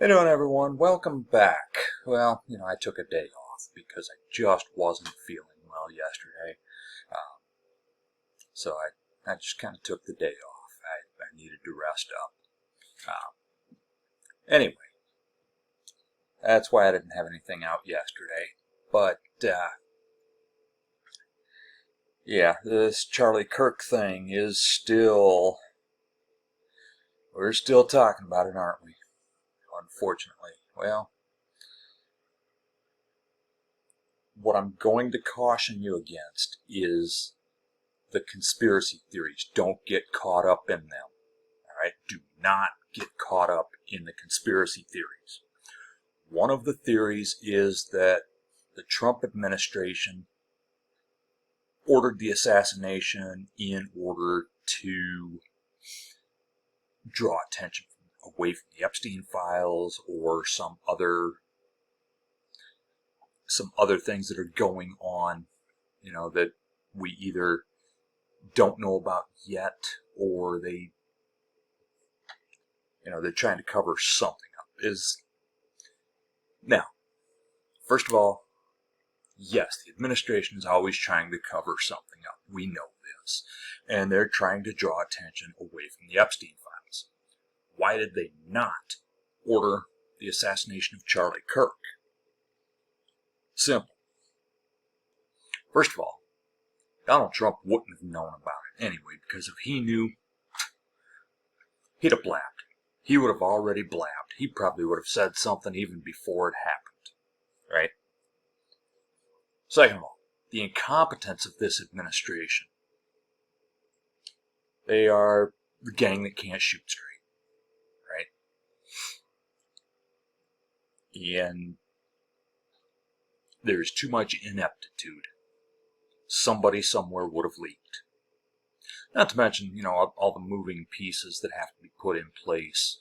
Hey doing everyone, welcome back. Well, I took a day off because I just wasn't feeling well yesterday. Um, so I just kind of took the day off. I needed to rest up. Anyway, that's why I didn't have anything out yesterday. But, yeah, this Charlie Kirk thing is we're still talking about it, aren't we? Unfortunately. Well, what I'm going to caution you against is the conspiracy theories. Don't get caught up in them. All right? Do not get caught up in the conspiracy theories. One of the theories is that the Trump administration ordered the assassination in order to draw attention away from the Epstein files or some other things that are going on, that we either don't know about yet, or they're trying to cover something up. Now, first of all, yes, the administration is always trying to cover something up. We know this. And they're trying to draw attention away from the Epstein files. Why did they not order the assassination of Charlie Kirk? Simple. First of all, Donald Trump wouldn't have known about it anyway, because if he knew, he'd have blabbed. He would have already blabbed. He probably would have said something even before it happened. Right? Second of all, the incompetence of this administration. They are the gang that can't shoot straight, right? And there's too much ineptitude. Somebody somewhere would have leaked. Not to mention, all the moving pieces that have to be put in place.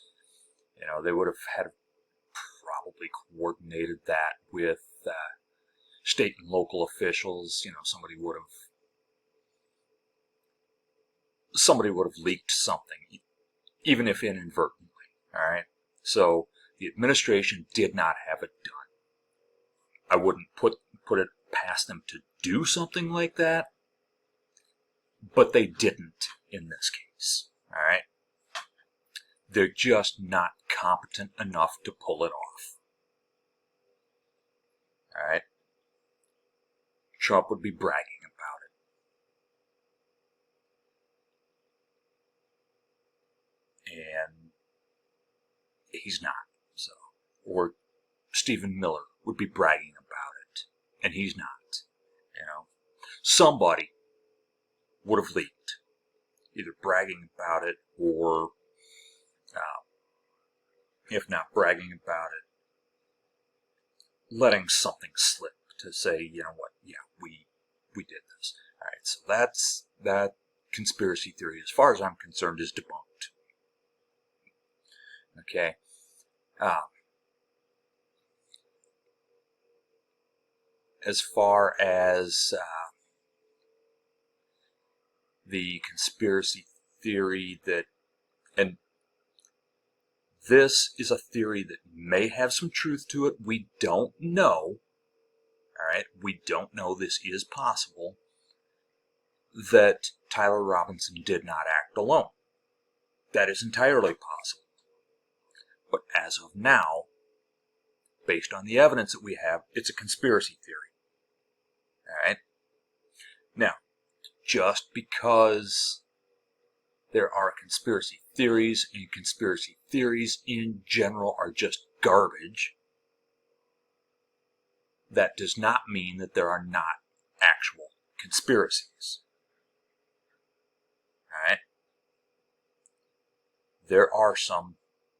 They would have had probably coordinated that with state and local officials. Somebody would have leaked something, even if inadvertently. All right. So the administration did not have it done. I wouldn't put it past them to do something like that, but they didn't in this case. All right. They're just not competent enough to pull it off. All right. Trump would be bragging about it, and he's not. So, or Stephen Miller would be bragging about it, and he's not. Somebody would have leaked, either bragging about it or, if not bragging about it, letting something slip to say, you know what, yeah, we did this. All right, so that conspiracy theory, as far as I'm concerned, is debunked. Okay. As far as the conspiracy theory and this is a theory that may have some truth to it. We don't know. All right, we don't know. This is possible that Tyler Robinson did not act alone. That is entirely possible. But as of now, based on the evidence that we have, it's a conspiracy theory. All right? Now, just because there are conspiracy theories, and conspiracy theories in general are just garbage, that does not mean that there are not actual conspiracies. All right? There are some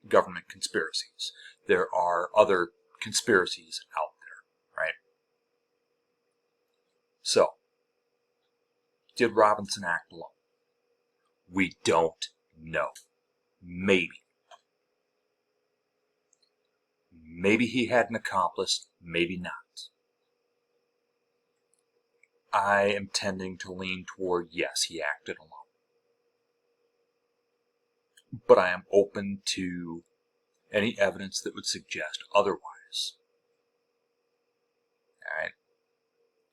government conspiracies. There are other conspiracies out there, right? So, did Robinson act alone? We don't know. Maybe. Maybe he had an accomplice, maybe not. I am tending to lean toward yes, he acted alone. But I am open to any evidence that would suggest otherwise. All right,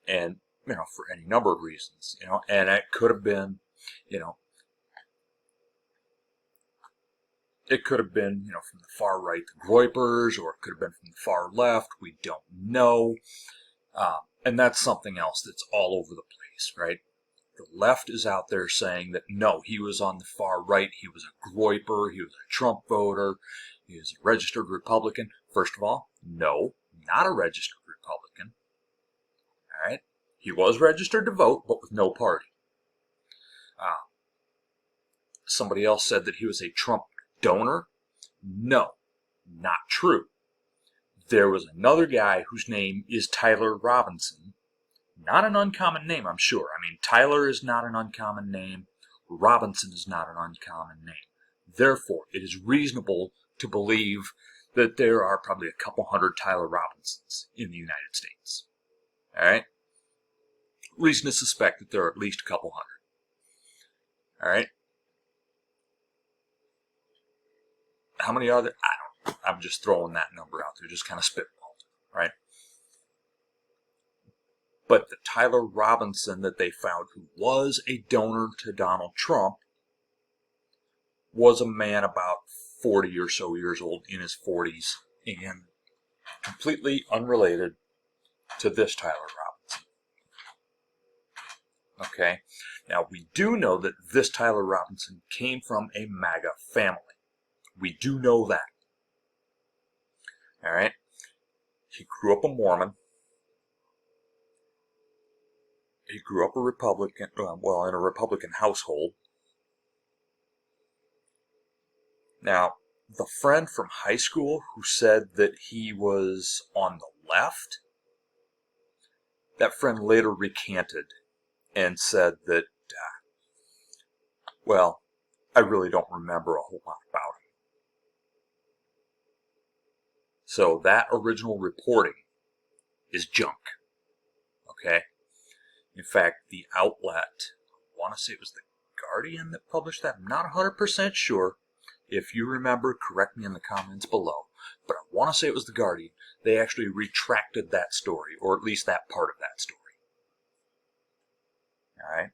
and for any number of reasons, and it could have been, it could have been, from the far right, the Groypers, or it could have been from the far left. We don't know. And that's something else that's all over the place, right? The left is out there saying that, no, he was on the far right. He was a Groyper. He was a Trump voter. He was a registered Republican. First of all, no, not a registered Republican. All right? He was registered to vote, but with no party. Somebody else said that he was a Trump donor. No, not true. There was another guy whose name is Tyler Robinson. Not an uncommon name, I'm sure. I mean, Tyler is not an uncommon name. Robinson is not an uncommon name. Therefore, it is reasonable to believe that there are probably a couple hundred Tyler Robinsons in the United States. All right? Reason to suspect that there are at least a couple hundred. All right? How many are there? I don't know. I'm just throwing that number out there, just kind of spitballing, right? But the Tyler Robinson that they found, who was a donor to Donald Trump, was a man about 40 or so years old, in his 40s, and completely unrelated to this Tyler Robinson. Okay? Now, we do know that this Tyler Robinson came from a MAGA family. We do know that. All right? He grew up a Mormon. He grew up a Republican, in a Republican household. Now, the friend from high school who said that he was on the left, that friend later recanted and said that, I really don't remember a whole lot about him. So that original reporting is junk. Okay? In fact, the outlet, I want to say it was the Guardian that published that. I'm not 100% sure. If you remember, correct me in the comments below. But I want to say it was the Guardian. They actually retracted that story, or at least that part of that story. All right?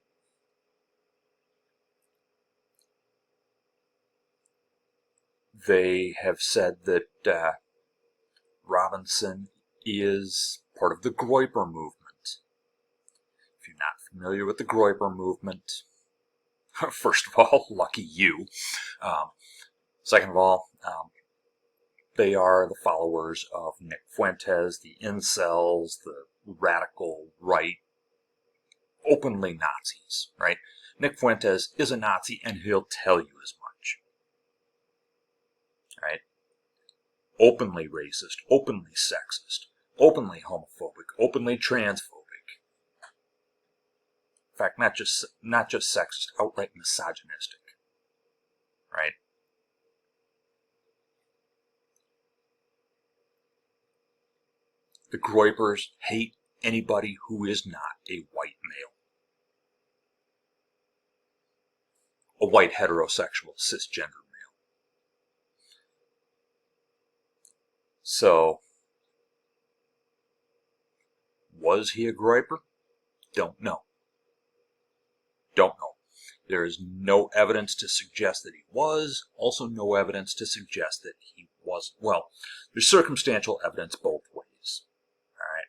They have said that Robinson is part of the Groyper movement. If you're not familiar with the Groyper movement, first of all, lucky you. Second of all, they are the followers of Nick Fuentes, the incels, the radical right, openly Nazis, right? Nick Fuentes is a Nazi, and he'll tell you as much. Right? Openly racist, openly sexist, openly homophobic, openly transphobic. In fact, not just sexist, outright misogynistic. Right? The Groypers hate anybody who is not a white male. A white heterosexual cisgender male. So, was he a Groyper? Don't know. Don't know. There is no evidence to suggest that he was. Also no evidence to suggest that he wasn't. Well, there's circumstantial evidence both ways. Alright?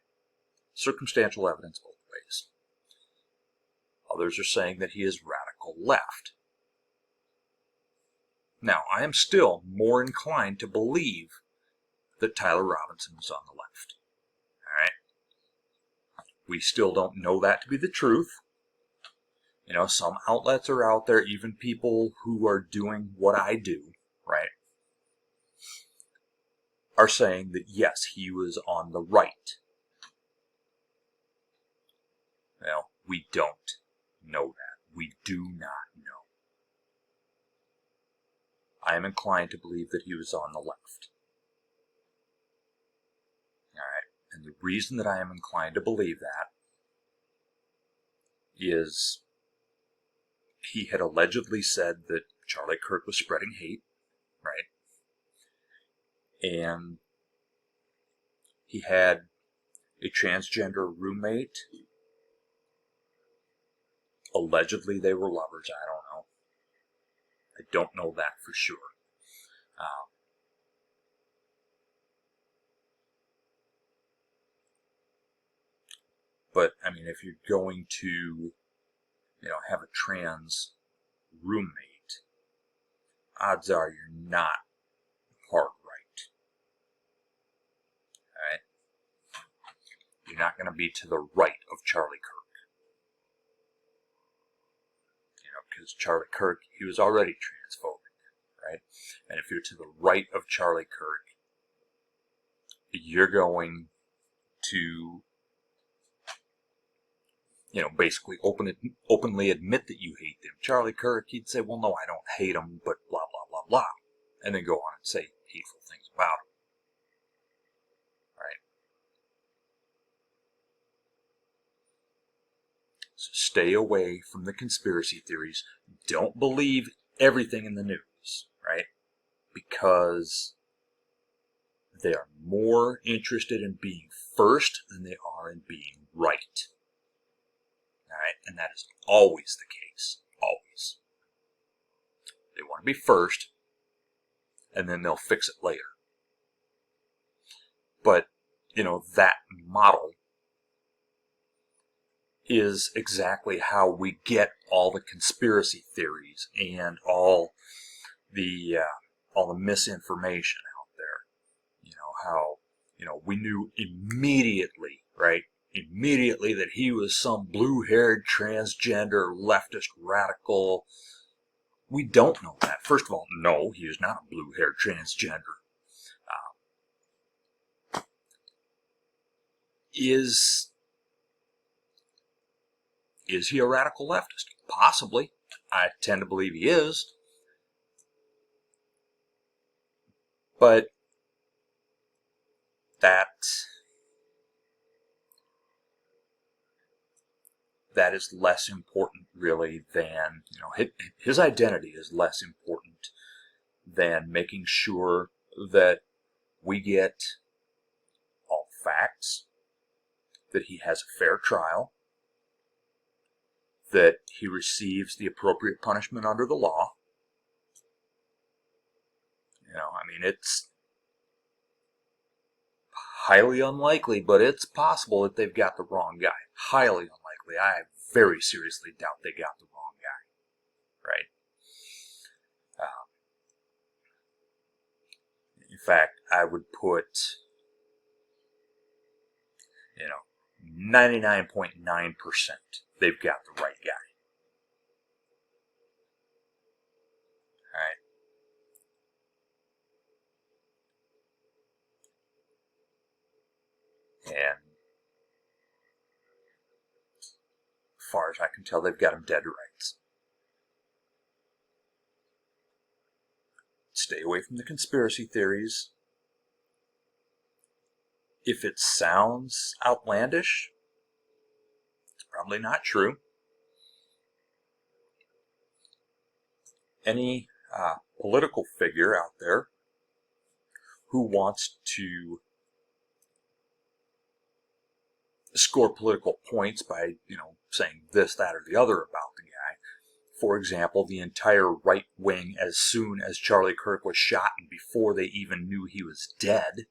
Circumstantial evidence both ways. Others are saying that he is radical left. Now, I am still more inclined to believe that Tyler Robinson was on the left. Alright? We still don't know that to be the truth. Some outlets are out there, even people who are doing what I do, right, are saying that yes, he was on the right. Well, we don't know that. We do not know. I am inclined to believe that he was on the left. Alright, and the reason that I am inclined to believe that is he had allegedly said that Charlie Kirk was spreading hate, right? and he had a transgender roommate. Allegedly, they were lovers. I don't know. I don't know that for sure. But I mean, if you're going to, have a trans roommate, odds are you're not part right. All right? You're not going to be to the right of Charlie Kirk. Because Charlie Kirk, he was already transphobic, right? And if you're to the right of Charlie Kirk, you're going to, basically openly admit that you hate them. Charlie Kirk, he'd say, well, no, I don't hate him, but blah, blah, blah, blah. And then go on and say hateful things about him. Right? So stay away from the conspiracy theories. Don't believe everything in the news, right? Because they are more interested in being first than they are in being right. All right? And that is always the case. Always. They want to be first, and then they'll fix it later. But, that model is exactly how we get all the conspiracy theories and all the misinformation out there. How, we knew immediately, right? Immediately that he was some blue-haired transgender leftist radical. We don't know that. First of all, no, he is not a blue-haired transgender. Is he a radical leftist? Possibly. I tend to believe he is. But that is less important, really, than, his identity is less important than making sure that we get all facts, that he has a fair trial, that he receives the appropriate punishment under the law. It's highly unlikely, but it's possible that they've got the wrong guy. Highly unlikely. I very seriously doubt they got the wrong guy. Right? In fact, I would put, 99.9% they've got the right guy. All right? And as far as I can tell, they've got him dead to rights. Stay away from the conspiracy theories. If it sounds outlandish, it's probably not true. Any political figure out there who wants to score political points by, saying this, that, or the other about the guy. For example, the entire right wing, as soon as Charlie Kirk was shot and before they even knew he was dead,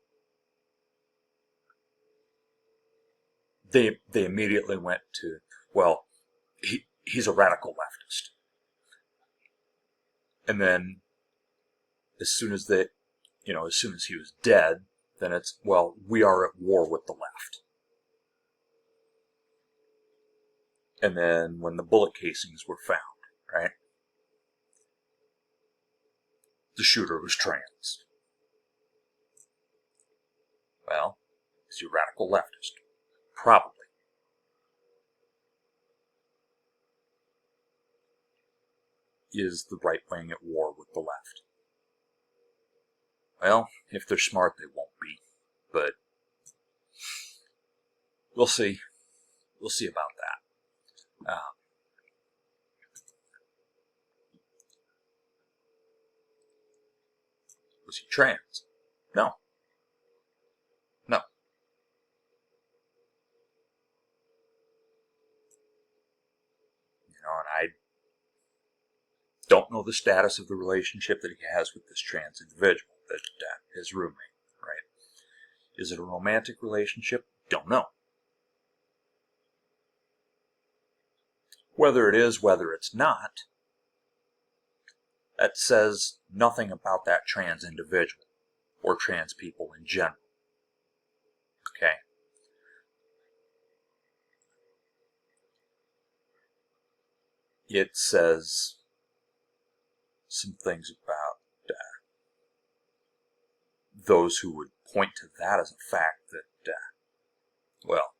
they immediately went to, well, he's a radical leftist. And then as soon as he was dead, then it's, well, we are at war with the left. And then when the bullet casings were found, right, the shooter was trans. Well, is he a radical leftist? Probably. Is the right wing at war with the left? Well, if they're smart, they won't be. But we'll see. We'll see about that. Was he trans? No. No. And I don't know the status of the relationship that he has with this trans individual, that his roommate, right? Is it a romantic relationship? Don't know. Whether it is, whether it's not, that says nothing about that trans individual or trans people in general. Okay? It says some things about those who would point to that as a fact that, well,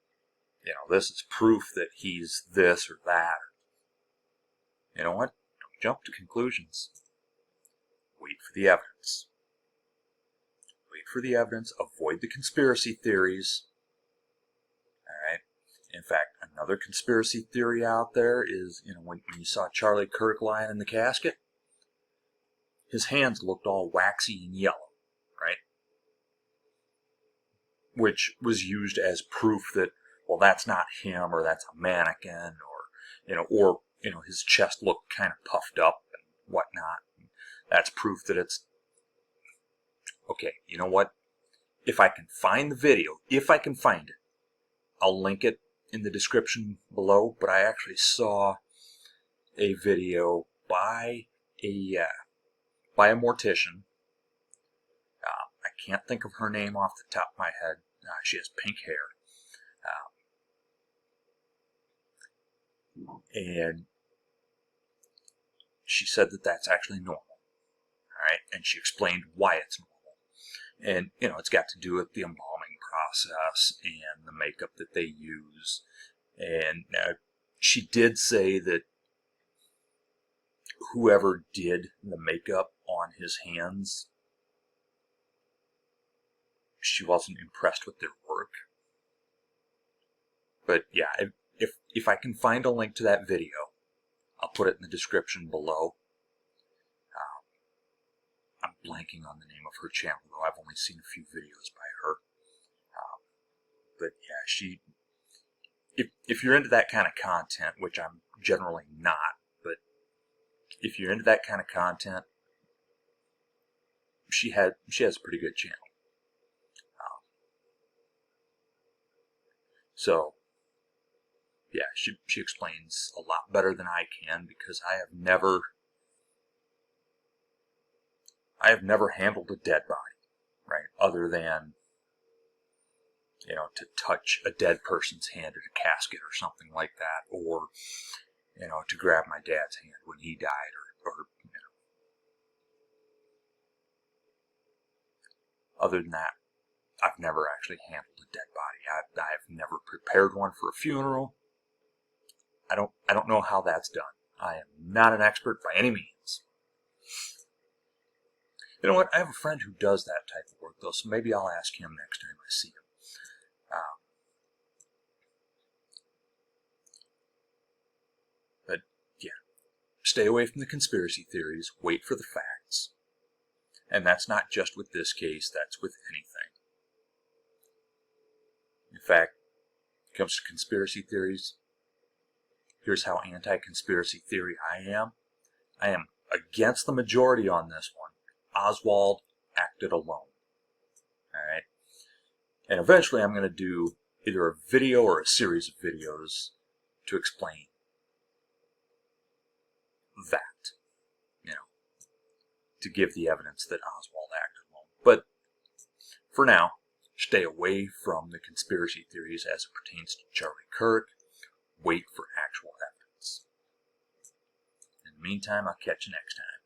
this is proof that he's this or that. You know what? Don't jump to conclusions. Wait for the evidence. Wait for the evidence. Avoid the conspiracy theories. All right? In fact, another conspiracy theory out there is, when you saw Charlie Kirk lying in the casket, his hands looked all waxy and yellow, right? Which was used as proof that, well, that's not him, or that's a mannequin, or his chest looked kind of puffed up and whatnot. That's proof that it's okay. You know what? If I can find the video, if I can find it, I'll link it in the description below. But I actually saw a video by a mortician. I can't think of her name off the top of my head. She has pink hair. And she said that that's actually normal. All right? And she explained why it's normal. And, it's got to do with the embalming process and the makeup that they use. And she did say that whoever did the makeup on his hands, she wasn't impressed with their work. But yeah, if I can find a link to that video, I'll put it in the description below. I'm blanking on the name of her channel, though. I've only seen a few videos by her. But yeah, if you're into that kind of content, which I'm generally not, but if you're into that kind of content, she has a pretty good channel. So yeah, she explains a lot better than I can, because I have never handled a dead body, right? Other than, to touch a dead person's hand at a casket or something like that, or, to grab my dad's hand when he died, or other than that, I've never actually handled a dead body. I've never prepared one for a funeral. I don't know how that's done. I am not an expert by any means. You know what? I have a friend who does that type of work, though, so maybe I'll ask him next time I see him. But yeah, stay away from the conspiracy theories. Wait for the facts. And that's not just with this case, that's with anything. In fact, when it comes to conspiracy theories, here's how anti-conspiracy theory I am. I am against the majority on this one. Oswald acted alone. Alright? And eventually I'm going to do either a video or a series of videos to explain that. To give the evidence that Oswald acted alone. But for now, stay away from the conspiracy theories as it pertains to Charlie Kirk. Wait for actual evidence. In the meantime, I'll catch you next time.